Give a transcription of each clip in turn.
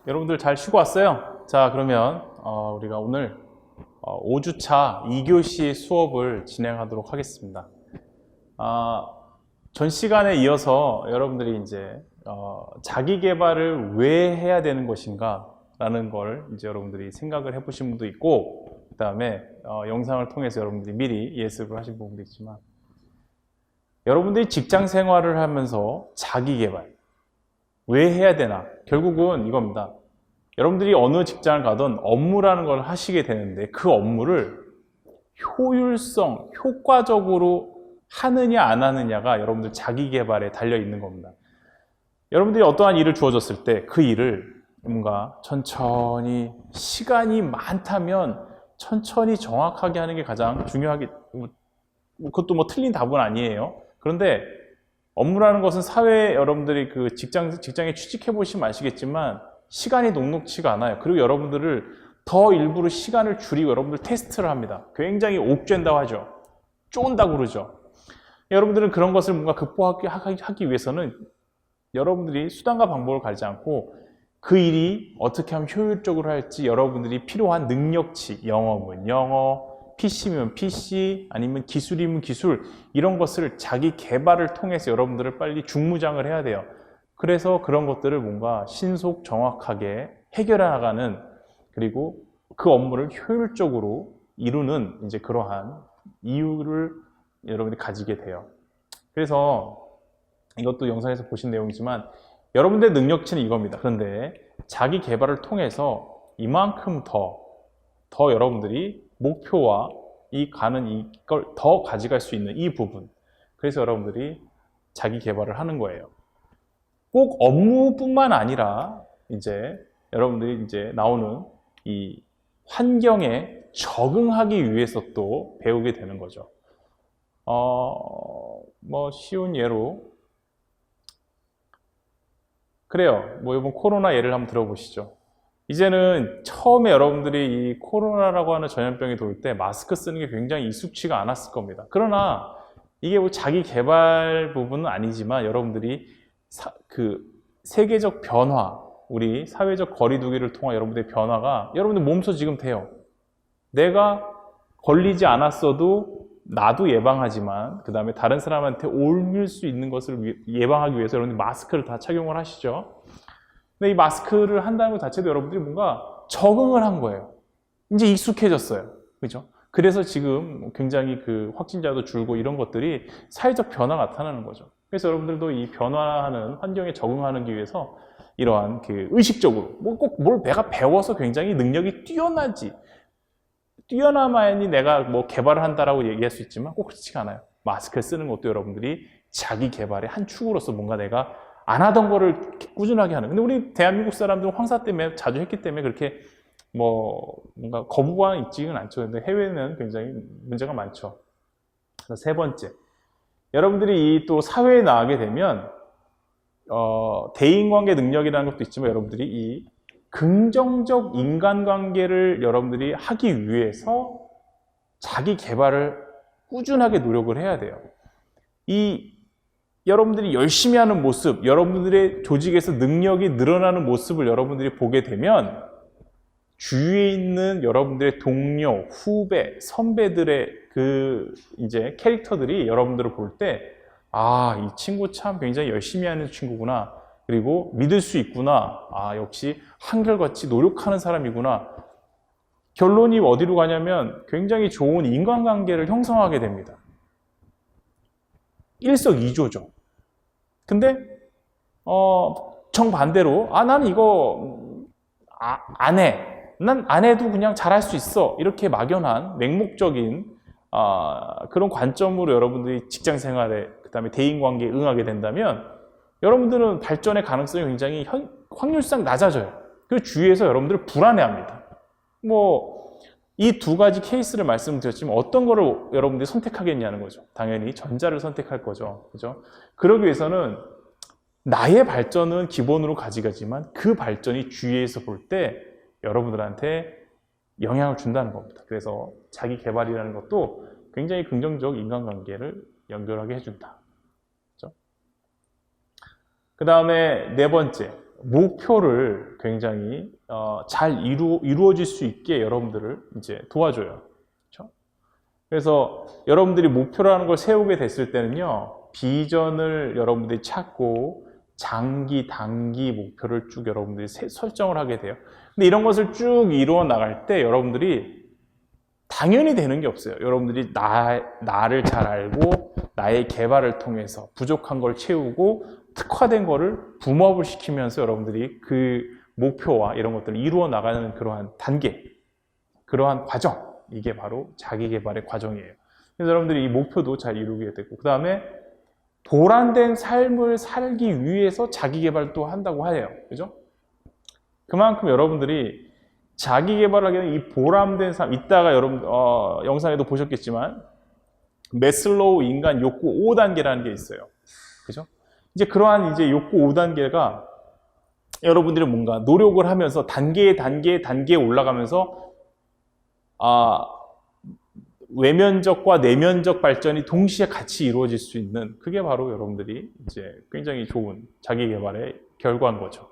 여러분들 잘 쉬고 왔어요? 자, 그러면 우리가 오늘 5주차 2교시 수업을 진행하도록 하겠습니다. 전 시간에 이어서 여러분들이 이제 자기 개발을 왜 해야 되는 것인가 라는 걸 이제 여러분들이 생각을 해보신 분도 있고, 그 다음에 영상을 통해서 여러분들이 미리 예습을 하신 부분도 있지만, 여러분들이 직장 생활을 하면서 자기 개발 왜 해야 되나? 결국은 이겁니다. 여러분들이 어느 직장을 가든 업무라는 걸 하시게 되는데, 그 업무를 효율성, 효과적으로 하느냐 안 하느냐가 여러분들 자기 개발에 달려 있는 겁니다. 여러분들이 어떠한 일을 주어졌을 때 그 일을 뭔가 천천히, 시간이 많다면 천천히 정확하게 하는 게 가장 중요하게, 그것도 뭐 틀린 답은 아니에요. 그런데 업무라는 것은 사회에 여러분들이 그 직장에 취직해 보시면 아시겠지만 시간이 녹록치가 않아요. 그리고 여러분들을 더 일부러 시간을 줄이고 여러분들 테스트를 합니다. 굉장히 옥죄다고 하죠. 쫀다고 그러죠. 여러분들은 그런 것을 뭔가 극복하기 위해서는 여러분들이 수단과 방법을 가리지 않고 그 일이 어떻게 하면 효율적으로 할지 여러분들이 필요한 능력치, 영어면 영어, PC면 PC, 아니면 기술이면 기술, 이런 것을 자기 개발을 통해서 여러분들을 빨리 중무장을 해야 돼요. 그래서 그런 것들을 뭔가 신속 정확하게 해결해 나가는, 그리고 그 업무를 효율적으로 이루는 이제 그러한 이유를 여러분이 가지게 돼요. 그래서 이것도 영상에서 보신 내용이지만 여러분들의 능력치는 이겁니다. 그런데 자기 개발을 통해서 이만큼 더 여러분들이 목표와 이걸 더 가져갈 수 있는 이 부분, 그래서 여러분들이 자기 개발을 하는 거예요. 꼭 업무뿐만 아니라 이제 여러분들이 이제 나오는 이 환경에 적응하기 위해서 또 배우게 되는 거죠. 뭐 쉬운 예로, 그래요. 뭐 이번 코로나 예를 한번 들어보시죠. 이제는 처음에 여러분들이 이 코로나라고 하는 전염병이 돌 때 마스크 쓰는 게 굉장히 익숙치가 않았을 겁니다. 그러나 이게 뭐 자기 개발 부분은 아니지만 여러분들이 그 세계적 변화, 우리 사회적 거리두기를 통한 여러분들의 변화가 여러분들 몸소 지금 돼요. 내가 걸리지 않았어도 나도 예방하지만 그 다음에 다른 사람한테 옮길 수 있는 것을 예방하기 위해서 여러분들 마스크를 다 착용을 하시죠. 근데 이 마스크를 한다는 것 자체도 여러분들이 뭔가 적응을 한 거예요. 이제 익숙해졌어요. 그죠? 그래서 지금 굉장히 그 확진자도 줄고 이런 것들이 사회적 변화가 나타나는 거죠. 그래서 여러분들도 이 변화하는 환경에 적응하기 위해서 이러한 그 의식적으로 꼭 뭘 내가 배워서 굉장히 능력이 뛰어나야만이 내가 뭐 개발을 한다라고 얘기할 수 있지만 꼭 그렇지가 않아요. 마스크를 쓰는 것도 여러분들이 자기 개발의 한 축으로서 뭔가 내가 안 하던 거를 꾸준하게 하는. 근데 우리 대한민국 사람들은 황사 때문에 자주 했기 때문에 그렇게 뭐 뭔가 거부감 있지는 않죠. 근데 해외는 굉장히 문제가 많죠. 그래서 세 번째, 여러분들이 이 또 사회에 나가게 되면 대인관계 능력이라는 것도 있지만 여러분들이 이 긍정적 인간관계를 여러분들이 하기 위해서 자기 개발을 꾸준하게 노력을 해야 돼요. 이 여러분들이 열심히 하는 모습, 여러분들의 조직에서 능력이 늘어나는 모습을 여러분들이 보게 되면 주위에 있는 여러분들의 동료, 후배, 선배들의 그 이제 캐릭터들이 여러분들을 볼 때, 아, 이 친구 참 굉장히 열심히 하는 친구구나. 그리고 믿을 수 있구나. 아, 역시 한결같이 노력하는 사람이구나. 결론이 어디로 가냐면 굉장히 좋은 인간관계를 형성하게 됩니다. 일석이조죠. 근데 정반대로 나는 이거 안 해. 난 안 해도 그냥 잘할 수 있어. 이렇게 막연한 맹목적인 그런 관점으로 여러분들이 직장생활에 그다음에 대인관계에 응하게 된다면 여러분들은 발전의 가능성이 굉장히 확률상 낮아져요. 그 주위에서 여러분들을 불안해합니다. 뭐 이 두 가지 케이스를 말씀드렸지만 어떤 거를 여러분들이 선택하겠냐는 거죠. 당연히 전자를 선택할 거죠. 그죠? 그러기 위해서는 나의 발전은 기본으로 가져가지만 그 발전이 주위에서 볼 때 여러분들한테 영향을 준다는 겁니다. 그래서 자기 개발이라는 것도 굉장히 긍정적 인간관계를 연결하게 해준다. 그렇죠? 그 다음에 네 번째, 목표를 굉장히 잘 이루어질 수 있게 여러분들을 이제 도와줘요. 그렇죠? 그래서 여러분들이 목표라는 걸 세우게 됐을 때는요, 비전을 여러분들이 찾고 장기, 단기 목표를 쭉 여러분들이 설정을 하게 돼요. 근데 이런 것을 쭉 이루어 나갈 때 여러분들이 당연히 되는 게 없어요. 여러분들이 나를 잘 알고 나의 개발을 통해서 부족한 걸 채우고 특화된 거를 붐업을 시키면서 여러분들이 그 목표와 이런 것들을 이루어 나가는 그러한 단계, 그러한 과정, 이게 바로 자기개발의 과정이에요. 그래서 여러분들이 이 목표도 잘 이루게 되고, 그 다음에 보람된 삶을 살기 위해서 자기개발도 한다고 해요. 그죠? 그만큼 여러분들이 자기개발하기 위한 이 보람된 삶, 이따가 여러분 영상에도 보셨겠지만 매슬로우 인간 욕구 5단계라는 게 있어요. 그죠? 이제 그러한 이제 욕구 5단계가 여러분들이 뭔가 노력을 하면서 단계에 올라가면서 외면적과 내면적 발전이 동시에 같이 이루어질 수 있는, 그게 바로 여러분들이 이제 굉장히 좋은 자기개발의 결과인 거죠.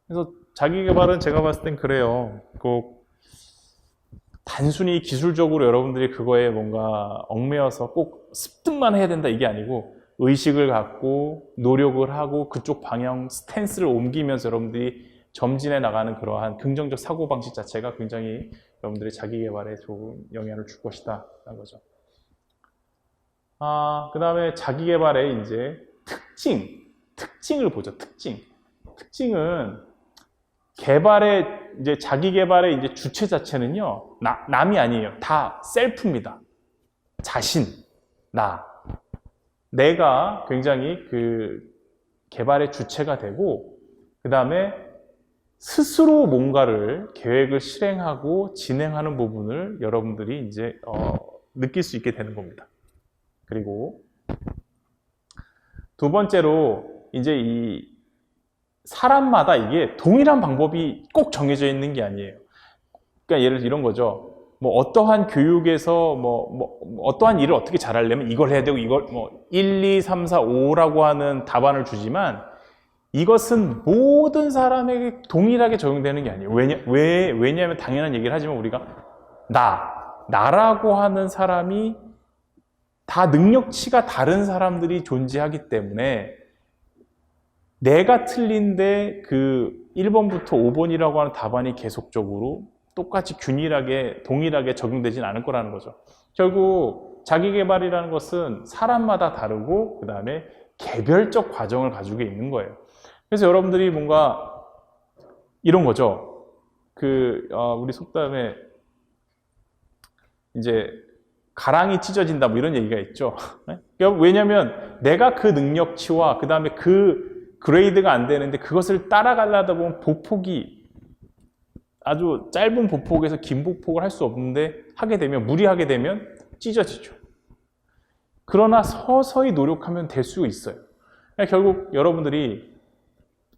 그래서 자기개발은 제가 봤을 땐 그래요. 꼭 단순히 기술적으로 여러분들이 그거에 뭔가 얽매여서 꼭 습득만 해야 된다 이게 아니고, 의식을 갖고 노력을 하고 그쪽 방향 스탠스를 옮기면서 여러분들이 점진해 나가는 그러한 긍정적 사고방식 자체가 굉장히 여러분들의 자기개발에 좋은 영향을 줄 것이다 라는 거죠. 그 다음에 자기개발의 이제 특징을 보죠. 특징은 이제 자기개발의 이제 주체 자체는요, 남이 아니에요. 다 셀프입니다. 자신, 내가 굉장히 그 개발의 주체가 되고, 그 다음에 스스로 뭔가를 계획을 실행하고 진행하는 부분을 여러분들이 이제 느낄 수 있게 되는 겁니다. 그리고 두 번째로 이제 이 사람마다 이게 동일한 방법이 꼭 정해져 있는 게 아니에요. 그러니까 예를 들어 이런 거죠. 뭐 어떠한 교육에서 어떠한 일을 어떻게 잘하려면 이걸 해야 되고, 이걸 1, 2, 3, 4, 5라고 하는 답안을 주지만 이것은 모든 사람에게 동일하게 적용되는 게 아니에요. 왜냐하면 당연한 얘기를 하지만 우리가 나라고 하는 사람이 다 능력치가 다른 사람들이 존재하기 때문에 내가 틀린데 그 1번부터 5번이라고 하는 답안이 계속적으로 똑같이 균일하게 동일하게 적용되진 않을 거라는 거죠. 결국 자기개발이라는 것은 사람마다 다르고 그 다음에 개별적 과정을 가지고 있는 거예요. 그래서 여러분들이 뭔가 이런 거죠. 우리 속담에 이제 가랑이 찢어진다 뭐 이런 얘기가 있죠. 왜냐하면 내가 그 능력치와 그 다음에 그 그레이드가 안 되는데 그것을 따라가려다 보면 보폭이 아주 짧은 보폭에서 긴 보폭을 할 수 없는데 무리하게 되면 찢어지죠. 그러나 서서히 노력하면 될 수 있어요. 그러니까 결국 여러분들이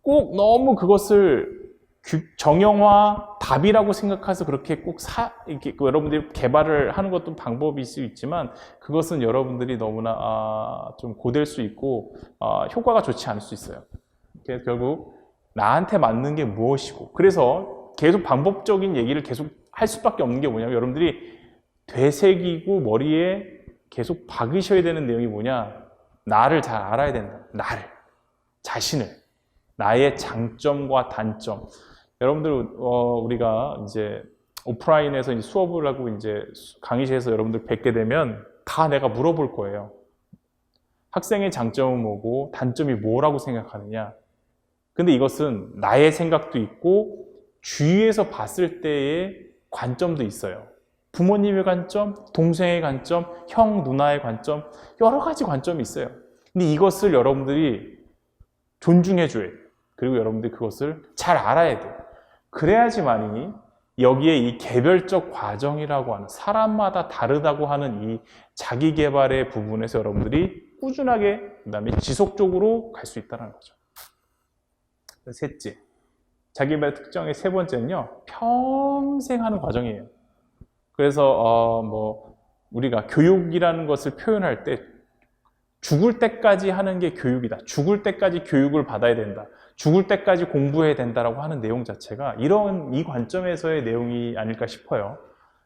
꼭 너무 그것을 정형화 답이라고 생각해서 그렇게 꼭 이렇게 여러분들이 개발을 하는 것도 방법일 수 있지만 그것은 여러분들이 너무나 좀 고될 수 있고 효과가 좋지 않을 수 있어요. 그래서 결국 나한테 맞는 게 무엇이고, 그래서 계속 방법적인 얘기를 계속 할 수밖에 없는 게 뭐냐면 여러분들이 되새기고 머리에 계속 박으셔야 되는 내용이 뭐냐, 나를 잘 알아야 된다. 자신을, 나의 장점과 단점. 여러분들 우리가 이제 오프라인에서 이제 수업을 하고 이제 강의실에서 여러분들 뵙게 되면 다 내가 물어볼 거예요. 학생의 장점은 뭐고 단점이 뭐라고 생각하느냐. 근데 이것은 나의 생각도 있고 주위에서 봤을 때의 관점도 있어요. 부모님의 관점, 동생의 관점, 형, 누나의 관점, 여러 가지 관점이 있어요. 근데 이것을 여러분들이 존중해줘야 돼요. 그리고 여러분들이 그것을 잘 알아야 돼요. 그래야지만이 여기에 이 개별적 과정이라고 하는, 사람마다 다르다고 하는 이 자기개발의 부분에서 여러분들이 꾸준하게, 그 다음에 지속적으로 갈 수 있다는 거죠. 셋째, 자기개발 특정의 세 번째는요, 평생 하는 과정이에요. 그래서 우리가 교육이라는 것을 표현할 때 죽을 때까지 하는 게 교육이다. 죽을 때까지 교육을 받아야 된다. 죽을 때까지 공부해야 된다라고 하는 내용 자체가 이 관점에서의 내용이 아닐까 싶어요.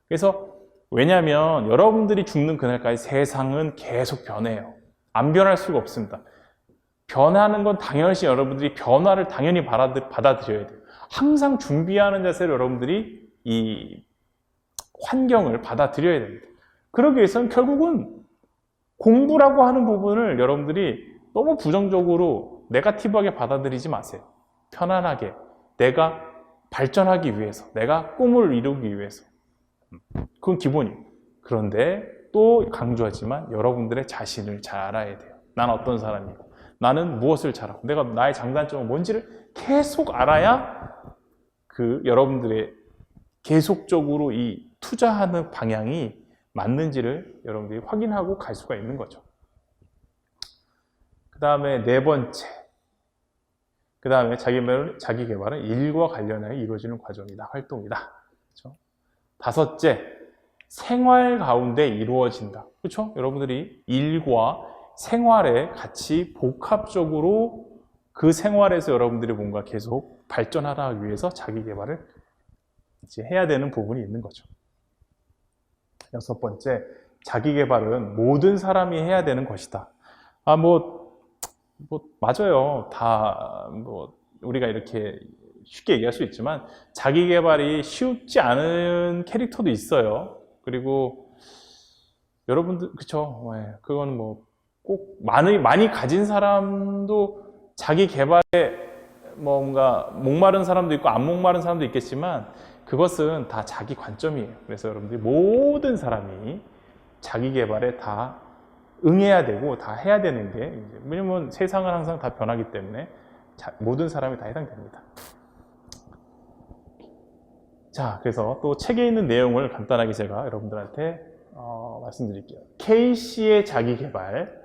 그래서 왜냐하면 여러분들이 죽는 그날까지 세상은 계속 변해요. 안 변할 수가 없습니다. 변하는 건 당연시 여러분들이 변화를 당연히 받아들여야 돼요. 항상 준비하는 자세로 여러분들이 이 환경을 받아들여야 됩니다. 그러기 위해서는 결국은 공부라고 하는 부분을 여러분들이 너무 부정적으로 네거티브하게 받아들이지 마세요. 편안하게 내가 발전하기 위해서, 내가 꿈을 이루기 위해서. 그건 기본이에요. 그런데 또 강조하지만 여러분들의 자신을 잘 알아야 돼요. 난 어떤 사람이고 나는 무엇을 잘하고 내가 나의 장단점은 뭔지를 계속 알아야 여러분들의 계속적으로 이 투자하는 방향이 맞는지를 여러분들이 확인하고 갈 수가 있는 거죠. 그 다음에 네 번째, 그 다음에 자기 개발은 일과 관련하여 이루어지는 과정이다, 활동이다. 그렇죠? 다섯째, 생활 가운데 이루어진다. 그렇죠? 여러분들이 일과 생활에 같이 복합적으로 그 생활에서 여러분들이 뭔가 계속 발전하기 위해서 자기 개발을 이제 해야 되는 부분이 있는 거죠. 여섯 번째, 자기 개발은 모든 사람이 해야 되는 것이다. 맞아요. 우리가 이렇게 쉽게 얘기할 수 있지만 자기 개발이 쉽지 않은 캐릭터도 있어요. 그리고 여러분들, 그쵸? 네, 그건 꼭 많이 가진 사람도 자기 개발에 뭔가 목마른 사람도 있고 안 목마른 사람도 있겠지만 그것은 다 자기 관점이에요. 그래서 여러분들이 모든 사람이 자기 개발에 다 응해야 되고 다 해야 되는 게, 왜냐면 세상은 항상 다 변하기 때문에 모든 사람이 다 해당됩니다. 자, 그래서 또 책에 있는 내용을 간단하게 제가 여러분들한테 말씀드릴게요. K씨의 자기 개발.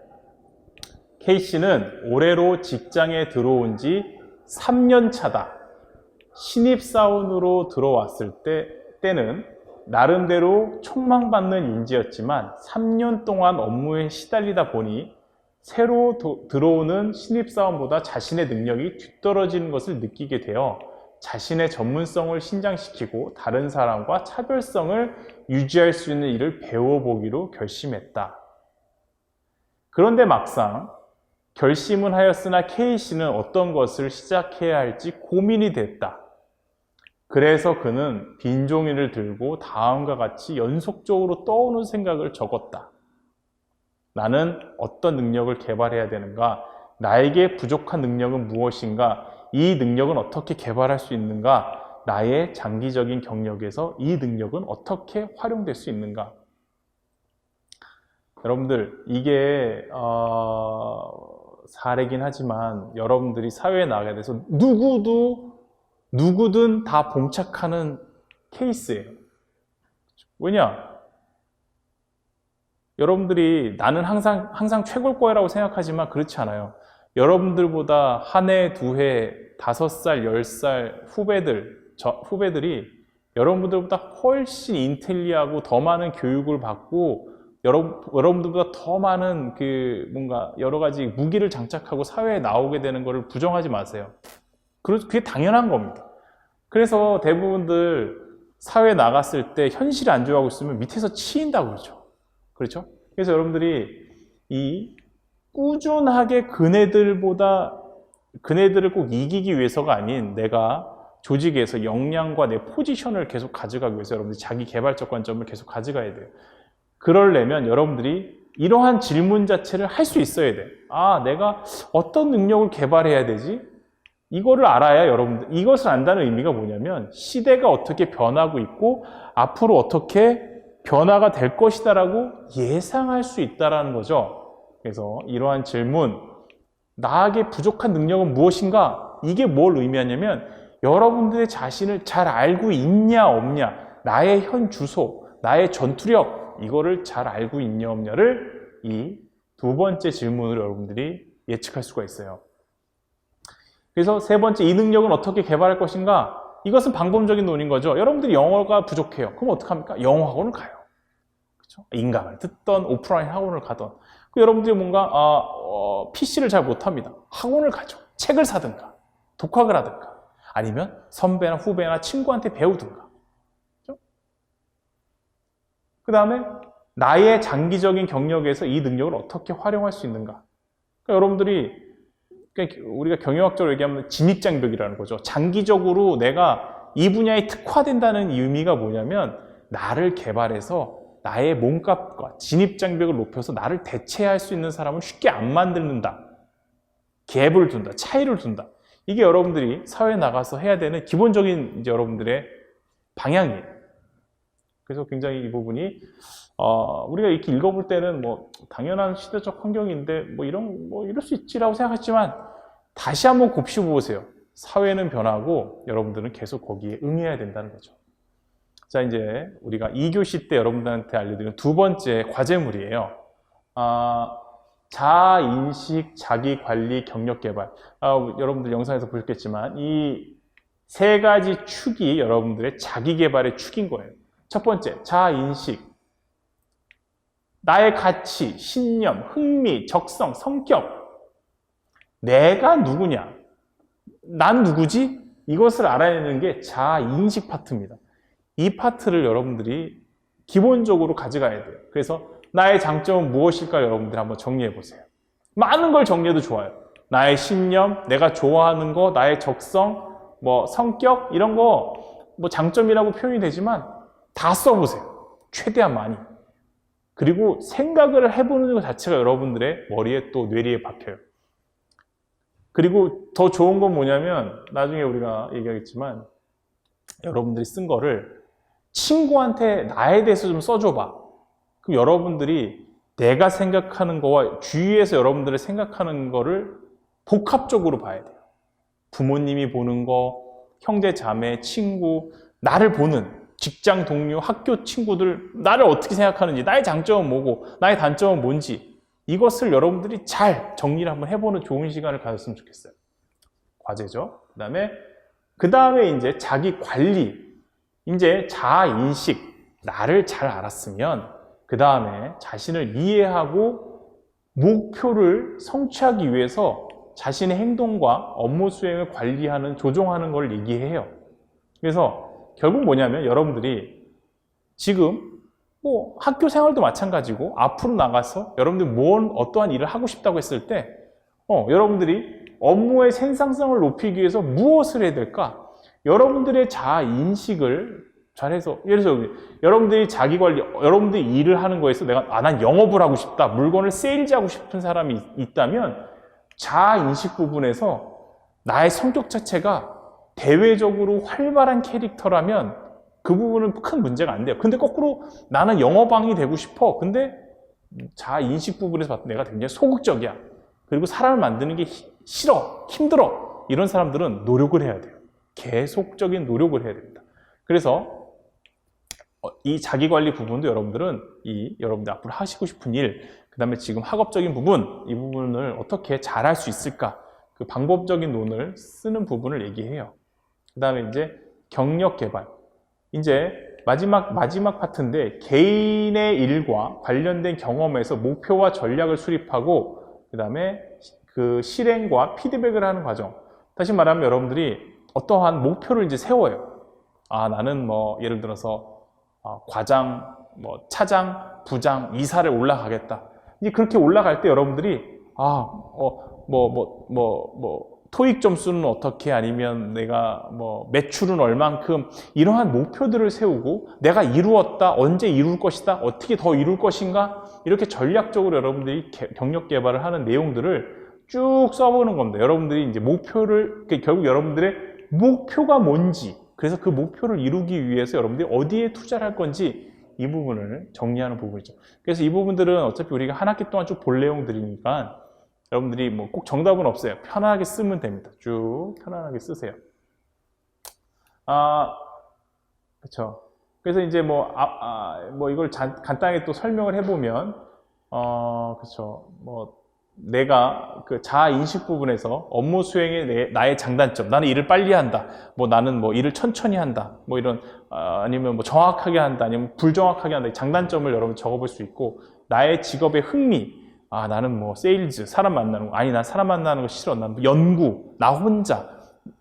K씨는 올해로 직장에 들어온 지 3년 차다. 신입사원으로 들어왔을 때는 나름대로 촉망받는 인재였지만 3년 동안 업무에 시달리다 보니 새로 들어오는 신입사원보다 자신의 능력이 뒤떨어지는 것을 느끼게 되어 자신의 전문성을 신장시키고 다른 사람과 차별성을 유지할 수 있는 일을 배워보기로 결심했다. 그런데 막상 결심은 하였으나 K씨는 어떤 것을 시작해야 할지 고민이 됐다. 그래서 그는 빈 종이를 들고 다음과 같이 연속적으로 떠오는 생각을 적었다. 나는 어떤 능력을 개발해야 되는가? 나에게 부족한 능력은 무엇인가? 이 능력은 어떻게 개발할 수 있는가? 나의 장기적인 경력에서 이 능력은 어떻게 활용될 수 있는가? 여러분들, 이게 사례긴 하지만 여러분들이 사회에 나가게 돼서 누구든 다 봉착하는 케이스예요. 왜냐? 여러분들이 나는 항상 최고일 거라고 생각하지만 그렇지 않아요. 여러분들보다 한 해, 두 해, 5살, 10살 후배들이 여러분들보다 훨씬 인텔리하고 더 많은 교육을 받고 여러분들보다 더 많은 뭔가 여러 가지 무기를 장착하고 사회에 나오게 되는 것을 부정하지 마세요. 그게 당연한 겁니다. 그래서 대부분들 사회에 나갔을 때 현실을 안 좋아하고 있으면 밑에서 치인다고 그러죠. 그렇죠? 그래서 여러분들이 이 꾸준하게 그네들을 꼭 이기기 위해서가 아닌 내가 조직에서 역량과 내 포지션을 계속 가져가기 위해서 여러분들이 자기 개발적 관점을 계속 가져가야 돼요. 그러려면 여러분들이 이러한 질문 자체를 할 수 있어야 돼요. 내가 어떤 능력을 개발해야 되지? 이거를 알아야 여러분들, 이것을 안다는 의미가 뭐냐면 시대가 어떻게 변하고 있고 앞으로 어떻게 변화가 될 것이다라고 예상할 수 있다는 거죠. 그래서 이러한 질문, 나에게 부족한 능력은 무엇인가? 이게 뭘 의미하냐면 여러분들의 자신을 잘 알고 있냐 없냐, 나의 현 주소, 나의 전투력, 이거를 잘 알고 있냐 없냐를 이 두 번째 질문으로 여러분들이 예측할 수가 있어요. 그래서 세 번째, 이 능력은 어떻게 개발할 것인가? 이것은 방법적인 논인 거죠. 여러분들이 영어가 부족해요. 그럼 어떡합니까? 영어 학원을 가요. 그렇죠? 인강을 듣던 오프라인 학원을 가던. 여러분들이 뭔가 PC를 잘 못합니다. 학원을 가죠. 책을 사든가. 독학을 하든가 아니면 선배나 후배나 친구한테 배우든가. 그 다음에 나의 장기적인 경력에서 이 능력을 어떻게 활용할 수 있는가. 그러니까 여러분들이 우리가 경영학적으로 얘기하면 진입장벽이라는 거죠. 장기적으로 내가 이 분야에 특화된다는 의미가 뭐냐면 나를 개발해서 나의 몸값과 진입장벽을 높여서 나를 대체할 수 있는 사람을 쉽게 안 만드는다. 갭을 둔다. 차이를 둔다. 이게 여러분들이 사회에 나가서 해야 되는 기본적인 이제 여러분들의 방향이에요. 그래서 굉장히 이 부분이 우리가 이렇게 읽어볼 때는 뭐 당연한 시대적 환경인데 뭐 이럴 수 있지라고 생각했지만 다시 한번 곱씹어 보세요. 사회는 변하고 여러분들은 계속 거기에 응해야 된다는 거죠. 자, 이제 우리가 2교시 때 여러분들한테 알려드린 두 번째 과제물이에요. 자아인식, 자기관리, 경력개발. 여러분들 영상에서 보셨겠지만 이 세 가지 축이 여러분들의 자기개발의 축인 거예요. 첫 번째, 자아인식. 나의 가치, 신념, 흥미, 적성, 성격. 내가 누구냐? 난 누구지? 이것을 알아내는 게 자아인식 파트입니다. 이 파트를 여러분들이 기본적으로 가져가야 돼요. 그래서 나의 장점은 무엇일까 여러분들이 한번 정리해 보세요. 많은 걸 정리해도 좋아요. 나의 신념, 내가 좋아하는 거, 나의 적성, 뭐 성격 이런 거 뭐 장점이라고 표현이 되지만 다 써보세요. 최대한 많이. 그리고 생각을 해보는 것 자체가 여러분들의 머리에 또 뇌리에 박혀요. 그리고 더 좋은 건 뭐냐면 나중에 우리가 얘기하겠지만 여러분들이 쓴 거를 친구한테 나에 대해서 좀 써줘봐. 그럼 여러분들이 내가 생각하는 거와 주위에서 여러분들이 생각하는 거를 복합적으로 봐야 돼요. 부모님이 보는 거, 형제, 자매, 친구, 나를 보는 직장 동료, 학교 친구들, 나를 어떻게 생각하는지, 나의 장점은 뭐고, 나의 단점은 뭔지, 이것을 여러분들이 잘 정리를 한번 해보는 좋은 시간을 가졌으면 좋겠어요. 과제죠. 그 다음에 이제 자기 관리, 이제 자아인식, 나를 잘 알았으면, 그 다음에 자신을 이해하고 목표를 성취하기 위해서 자신의 행동과 업무 수행을 관리하는, 조정하는 걸 얘기해요. 그래서 결국 뭐냐면 여러분들이 지금 뭐 학교 생활도 마찬가지고 앞으로 나가서 여러분들이 어떠한 일을 하고 싶다고 했을 때 여러분들이 업무의 생산성을 높이기 위해서 무엇을 해야 될까? 여러분들의 자아인식을 잘해서, 예를 들어서 여러분들이 자기관리, 여러분들이 일을 하는 거에서 난 영업을 하고 싶다, 물건을 세일즈하고 싶은 사람이 있다면 자아인식 부분에서 나의 성격 자체가 대외적으로 활발한 캐릭터라면 그 부분은 큰 문제가 안 돼요. 근데 거꾸로 나는 영어방이 되고 싶어. 근데 자아인식 부분에서 내가 굉장히 소극적이야. 그리고 사람을 만드는 게 싫어, 힘들어. 이런 사람들은 노력을 해야 돼요. 계속적인 노력을 해야 됩니다. 그래서 이 자기관리 부분도 여러분들은 여러분들 앞으로 하시고 싶은 일, 그 다음에 지금 학업적인 부분, 이 부분을 어떻게 잘할 수 있을까? 그 방법적인 논을 쓰는 부분을 얘기해요. 그 다음에 이제 경력 개발. 이제 마지막 파트인데 개인의 일과 관련된 경험에서 목표와 전략을 수립하고 그 다음에 그 실행과 피드백을 하는 과정. 다시 말하면 여러분들이 어떠한 목표를 이제 세워요. 나는 뭐 예를 들어서 과장, 뭐 차장, 부장, 이사를 올라가겠다. 이제 그렇게 올라갈 때 여러분들이 토익 점수는 어떻게, 아니면 내가 뭐 매출은 얼만큼, 이러한 목표들을 세우고 내가 이루었다, 언제 이룰 것이다, 어떻게 더 이룰 것인가, 이렇게 전략적으로 여러분들이 경력 개발을 하는 내용들을 쭉 써보는 겁니다. 여러분들이 이제 결국 여러분들의 목표가 뭔지, 그래서 그 목표를 이루기 위해서 여러분들이 어디에 투자를 할 건지 이 부분을 정리하는 부분이죠. 그래서 이 부분들은 어차피 우리가 한 학기 동안 쭉 볼 내용들이니까 여러분들이 뭐 꼭 정답은 없어요. 편안하게 쓰면 됩니다. 쭉 편안하게 쓰세요. 그렇죠. 그래서 이제 이걸 간단하게 또 설명을 해보면, 그렇죠. 내가 그 자아인식 부분에서 업무 수행의 나의 장단점, 나는 일을 빨리 한다, 나는 일을 천천히 한다, 이런, 아니면 정확하게 한다, 아니면 불정확하게 한다, 장단점을 여러분 적어볼 수 있고, 나의 직업의 흥미, 나는 세일즈, 사람 만나는 거, 아니 난 사람 만나는 거 싫어, 난 연구, 나 혼자,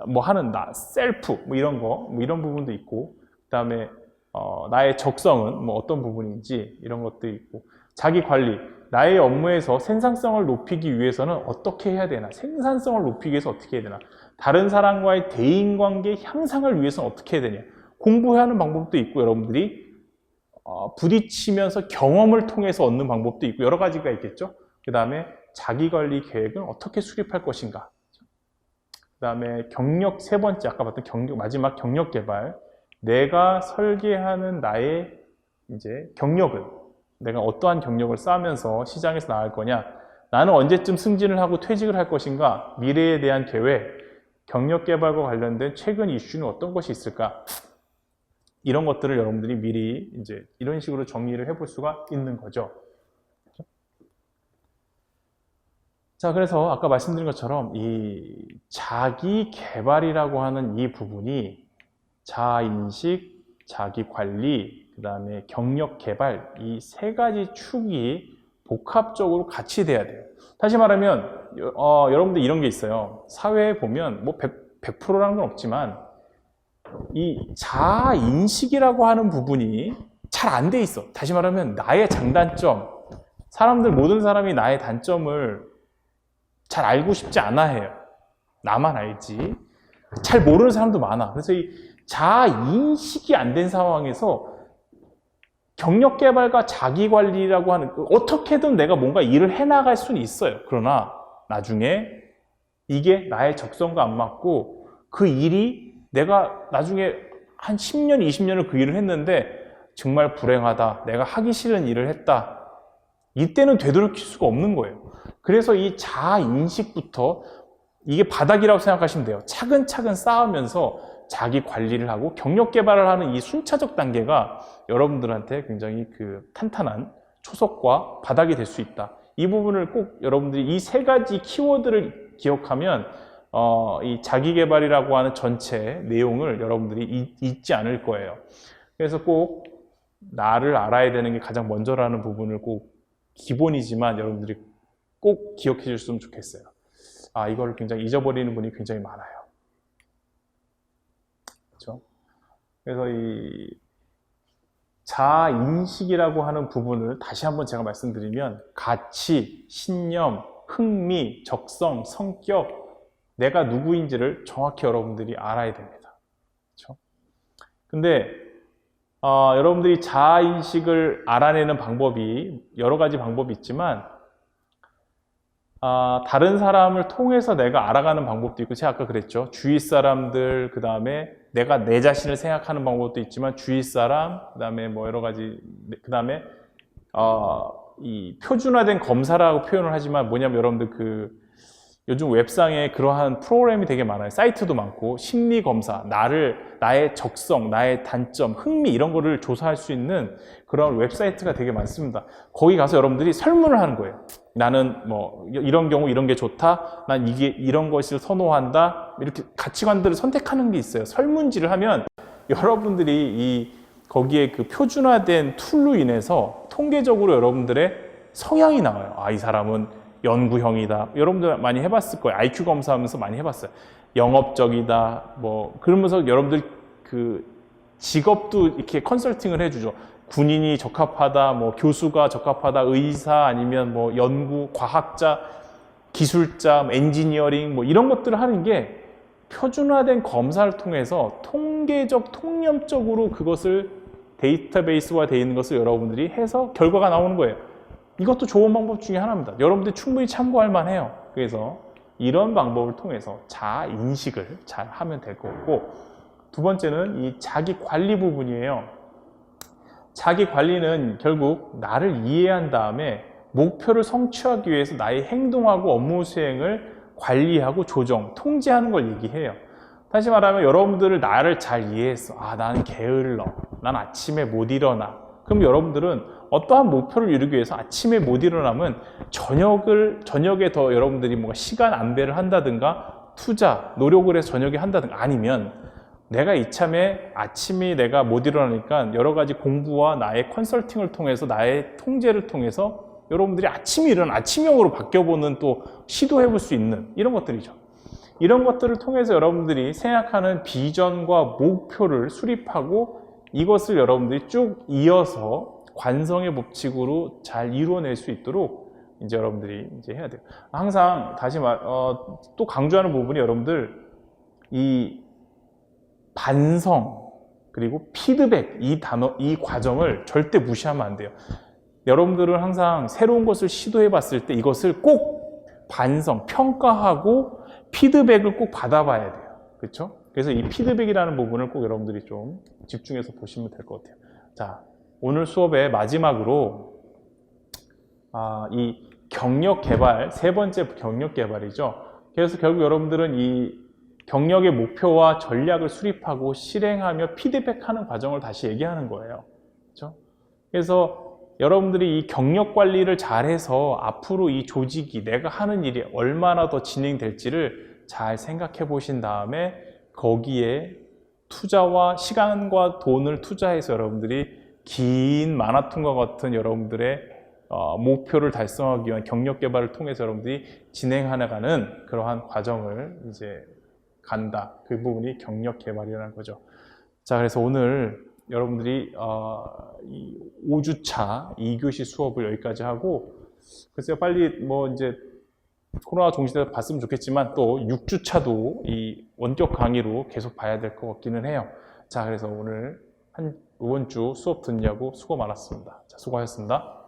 뭐 하는 나, 셀프, 뭐 이런 거, 뭐 이런 부분도 있고, 그 다음에 나의 적성은 뭐 어떤 부분인지 이런 것도 있고, 자기 관리, 나의 업무에서 생산성을 높이기 위해서는 어떻게 해야 되나, 생산성을 높이기 위해서 어떻게 해야 되나, 다른 사람과의 대인관계 향상을 위해서는 어떻게 해야 되냐, 공부해야 하는 방법도 있고, 여러분들이 부딪히면서 경험을 통해서 얻는 방법도 있고, 여러 가지가 있겠죠. 그 다음에 자기관리 계획은 어떻게 수립할 것인가, 그 다음에 경력, 세 번째 아까 봤던 경력, 마지막 경력 개발, 내가 설계하는 나의 이제 경력은 내가 어떠한 경력을 쌓으면서 시장에서 나갈 거냐, 나는 언제쯤 승진을 하고 퇴직을 할 것인가, 미래에 대한 계획, 경력 개발과 관련된 최근 이슈는 어떤 것이 있을까, 이런 것들을 여러분들이 미리 이제 이런 식으로 정리를 해볼 수가 있는 거죠. 자, 그래서 아까 말씀드린 것처럼 이 자기 개발이라고 하는 이 부분이 자아인식, 자기관리, 그 다음에 경력 개발, 이 세 가지 축이 복합적으로 같이 돼야 돼요. 다시 말하면 여러분들 이런 게 있어요. 사회에 보면 뭐 100%라는 건 없지만 이 자아인식이라고 하는 부분이 잘 안 돼 있어. 다시 말하면 나의 장단점, 모든 사람이 나의 단점을 잘 알고 싶지 않아 해요. 나만 알지. 잘 모르는 사람도 많아. 그래서 이 자아인식이 안 된 상황에서 경력개발과 자기관리라고 하는, 어떻게든 내가 뭔가 일을 해나갈 수는 있어요. 그러나 나중에 이게 나의 적성과 안 맞고 그 일이 내가 나중에 한 10년, 20년을 그 일을 했는데 정말 불행하다, 내가 하기 싫은 일을 했다, 이때는 되돌이킬 수가 없는 거예요. 그래서 이 자아인식부터, 이게 바닥이라고 생각하시면 돼요. 차근차근 쌓으면서 자기 관리를 하고 경력 개발을 하는 이 순차적 단계가 여러분들한테 굉장히 탄탄한 초석과 바닥이 될 수 있다. 이 부분을 꼭 여러분들이 이 세 가지 키워드를 기억하면 이 자기 개발이라고 하는 전체 내용을 여러분들이 잊지 않을 거예요. 그래서 꼭 나를 알아야 되는 게 가장 먼저라는 부분을 꼭 기본이지만 여러분들이 꼭 기억해 주셨으면 좋겠어요. 이거를 굉장히 잊어버리는 분이 굉장히 많아요. 그렇죠? 그래서 이 자아인식이라고 하는 부분을 다시 한번 제가 말씀드리면 가치, 신념, 흥미, 적성, 성격, 내가 누구인지를 정확히 여러분들이 알아야 됩니다. 그렇죠? 근데 여러분들이 자아인식을 알아내는 방법이 여러 가지 방법이 있지만 다른 사람을 통해서 내가 알아가는 방법도 있고, 제가 아까 그랬죠. 주위 사람들, 그 다음에 내가 내 자신을 생각하는 방법도 있지만 주위 사람, 그 다음에 뭐 여러 가지, 그 다음에 이 표준화된 검사라고 표현을 하지만 뭐냐면 여러분들 요즘 웹상에 그러한 프로그램이 되게 많아요. 사이트도 많고 심리 검사, 나의 적성, 나의 단점, 흥미 이런 거를 조사할 수 있는 그런 웹사이트가 되게 많습니다. 거기 가서 여러분들이 설문을 하는 거예요. 나는 뭐 이런 경우 이런 게 좋다, 난 이런 것을 선호한다, 이렇게 가치관들을 선택하는 게 있어요. 설문지를 하면 여러분들이 거기에 표준화된 툴로 인해서 통계적으로 여러분들의 성향이 나와요. 이 사람은 연구형이다. 여러분들 많이 해봤을 거예요. IQ 검사하면서 많이 해봤어요. 영업적이다. 뭐 그러면서 여러분들 직업도 이렇게 컨설팅을 해주죠. 군인이 적합하다, 뭐 교수가 적합하다, 의사 아니면 뭐 연구, 과학자, 기술자, 엔지니어링 뭐 이런 것들을 하는 게 표준화된 검사를 통해서 통계적, 통념적으로 그것을 데이터베이스화 되어 있는 것을 여러분들이 해서 결과가 나오는 거예요. 이것도 좋은 방법 중에 하나입니다. 여러분들 충분히 참고할 만해요. 그래서 이런 방법을 통해서 자아인식을 잘 하면 될 것 같고, 두 번째는 이 자기 관리 부분이에요. 자기 관리는 결국 나를 이해한 다음에 목표를 성취하기 위해서 나의 행동하고 업무 수행을 관리하고 조정, 통제하는 걸 얘기해요. 다시 말하면 여러분들을 나를 잘 이해했어. 나는 게을러. 난 아침에 못 일어나. 그럼 여러분들은 어떠한 목표를 이루기 위해서 아침에 못 일어나면 저녁에 더 여러분들이 뭔가 시간 안배를 한다든가 노력을 해서 저녁에 한다든가, 아니면 내가 이참에 아침에 내가 못 일어나니까 여러 가지 공부와 나의 컨설팅을 통해서 나의 통제를 통해서 여러분들이 아침에 일어나 아침형으로 바뀌어보는 또 시도해볼 수 있는 이런 것들이죠. 이런 것들을 통해서 여러분들이 생각하는 비전과 목표를 수립하고 이것을 여러분들이 쭉 이어서 관성의 법칙으로 잘 이루어낼 수 있도록 이제 여러분들이 이제 해야 돼요. 항상 다시 또 강조하는 부분이 여러분들 이 반성 그리고 피드백 이 단어 이 과정을 절대 무시하면 안 돼요. 여러분들은 항상 새로운 것을 시도해 봤을 때 이것을 꼭 반성, 평가하고 피드백을 꼭 받아봐야 돼요. 그렇죠? 그래서 이 피드백이라는 부분을 꼭 여러분들이 좀 집중해서 보시면 될 것 같아요. 자, 오늘 수업의 마지막으로 이 경력 개발, 세 번째 경력 개발이죠. 그래서 결국 여러분들은 이 경력의 목표와 전략을 수립하고 실행하며 피드백하는 과정을 다시 얘기하는 거예요. 그렇죠? 그래서 여러분들이 이 경력 관리를 잘해서 앞으로 이 조직이 내가 하는 일이 얼마나 더 진행될지를 잘 생각해 보신 다음에 거기에 투자와 시간과 돈을 투자해서 여러분들이 긴 마라톤과 같은 여러분들의 목표를 달성하기 위한 경력 개발을 통해서 여러분들이 진행하나가는 그러한 과정을 이제 간다. 그 부분이 경력 개발이라는 거죠. 자, 그래서 오늘 여러분들이 이 5주차 2교시 수업을 여기까지 하고, 글쎄요, 빨리 뭐 이제 코로나 종식돼서 봤으면 좋겠지만 또 6주차도 이 원격 강의로 계속 봐야 될 것 같기는 해요. 자, 그래서 오늘 이번 주 수업 듣냐고 수고 많았습니다. 자, 수고하셨습니다.